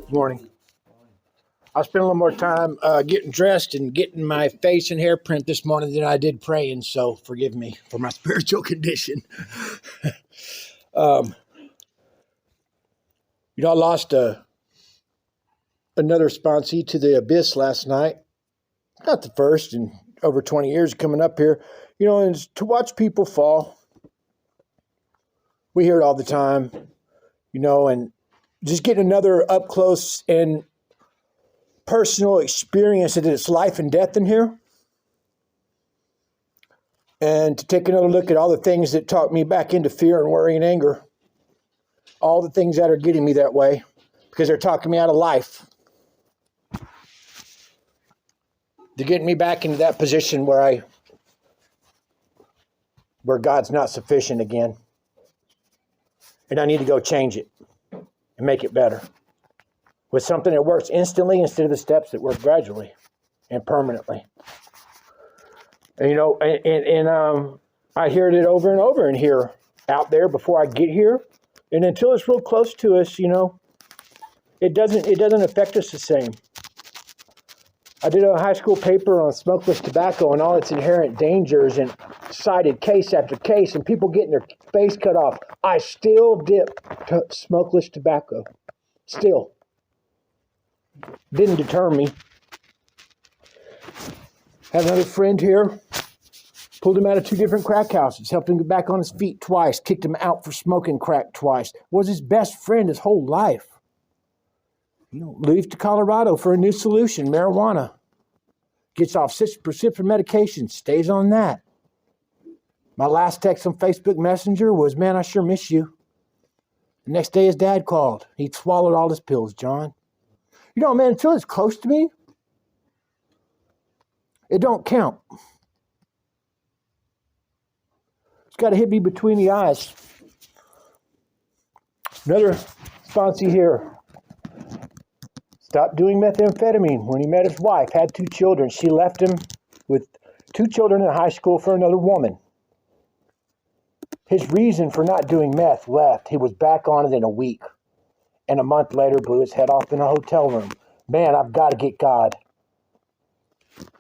Morning. I spent a little more time getting dressed and getting my face and hair print this morning than I did praying, so forgive me for my spiritual condition. um, I lost another sponsee to the abyss last night. Not the first in over 20 years coming up here. And to watch people fall. We hear it all the time, and just getting another up close and personal experience that it's life and death in here. And to take another look at all the things that talk me back into fear and worry and anger. All the things that are getting me that way because they're talking me out of life. They're getting me back into that position where God's not sufficient again. And I need to go change it and make it better. With something that works instantly instead of the steps that work gradually and permanently. And I hear it over and over in here, out there before I get here. And until it's real close to us, it doesn't affect us the same. I did a high school paper on smokeless tobacco and all its inherent dangers and cited case after case and people getting their face cut off. I still dip smokeless tobacco. Still. Didn't deter me. Had another friend here. Pulled him out of 2 different crack houses. Helped him get back on his feet twice. Kicked him out for smoking crack twice. Was his best friend his whole life. Leaves to Colorado for a new solution, marijuana. Gets off prescription medication, stays on that. My last text on Facebook Messenger was, "Man, I sure miss you." The next day his dad called. He'd swallowed all his pills, John. Man, until it's close to me, it don't count. It's got to hit me between the eyes. Another sponsee here. Stopped doing methamphetamine when he met his wife, had 2 children. She left him with 2 children in high school for another woman. His reason for not doing meth left. He was back on it in a week. And a month later blew his head off in a hotel room. Man, I've got to get God.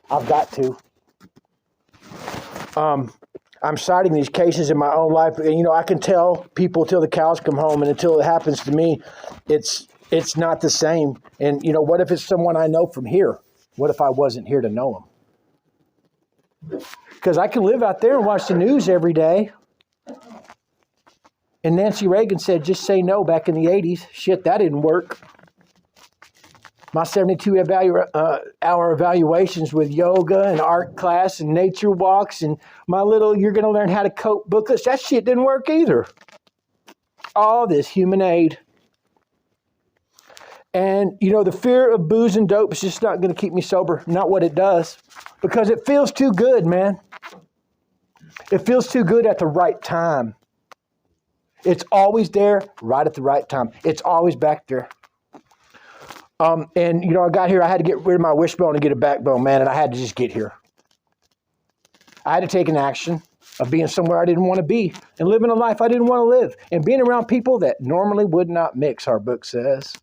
I've got to. I'm citing these cases in my own life. And, I can tell people till the cows come home. And until it happens to me, it's not the same. And, what if it's someone I know from here? What if I wasn't here to know him? Because I can live out there and watch the news every day. And Nancy Reagan said, just say no back in the 80s. Shit, that didn't work. My 72-hour evaluations with yoga and art class and nature walks and my little you're going to learn how to cope booklets, that shit didn't work either. All this human aid. And, the fear of booze and dope is just not going to keep me sober. Not what it does. Because it feels too good, man. It feels too good at the right time. It's always there right at the right time. It's always back there. And, I got here, I had to get rid of my wishbone and get a backbone, man. And I had to just get here. I had to take an action of being somewhere I didn't want to be and living a life I didn't want to live and being around people that normally would not mix, our book says.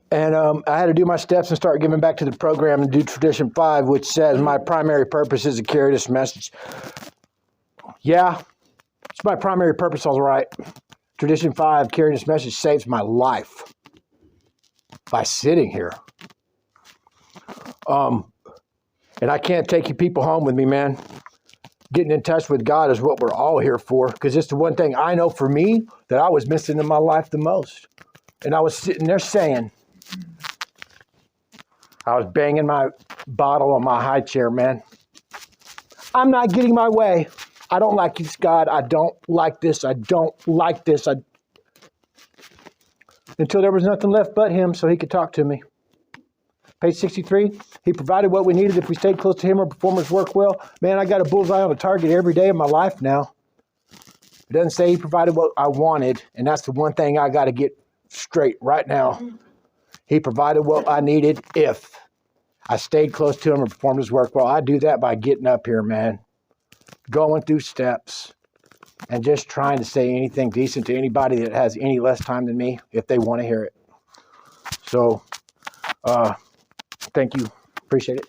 And I had to do my steps and start giving back to the program and do Tradition 5, which says my primary purpose is to carry this message. Yeah, it's my primary purpose, all right. Tradition 5, carrying this message saves my life by sitting here. And I can't take you people home with me, man. Getting in touch with God is what we're all here for, because it's the one thing I know for me that I was missing in my life the most. And I was sitting there saying, I was banging my bottle on my high chair, man. I'm not getting my way. I don't like this, God. I don't like this. I don't like this. Until there was nothing left but him so he could talk to me. Page 63, he provided what we needed if we stayed close to him or perform his work well. Man, I got a bullseye on a target every day of my life now. It doesn't say he provided what I wanted, and that's the one thing I got to get straight right now. He provided what I needed if I stayed close to him or performed his work well. I do that by getting up here, man. Going through steps. and just trying to say anything decent to anybody that has any less time than me if they want to hear it. So, thank you. Appreciate it.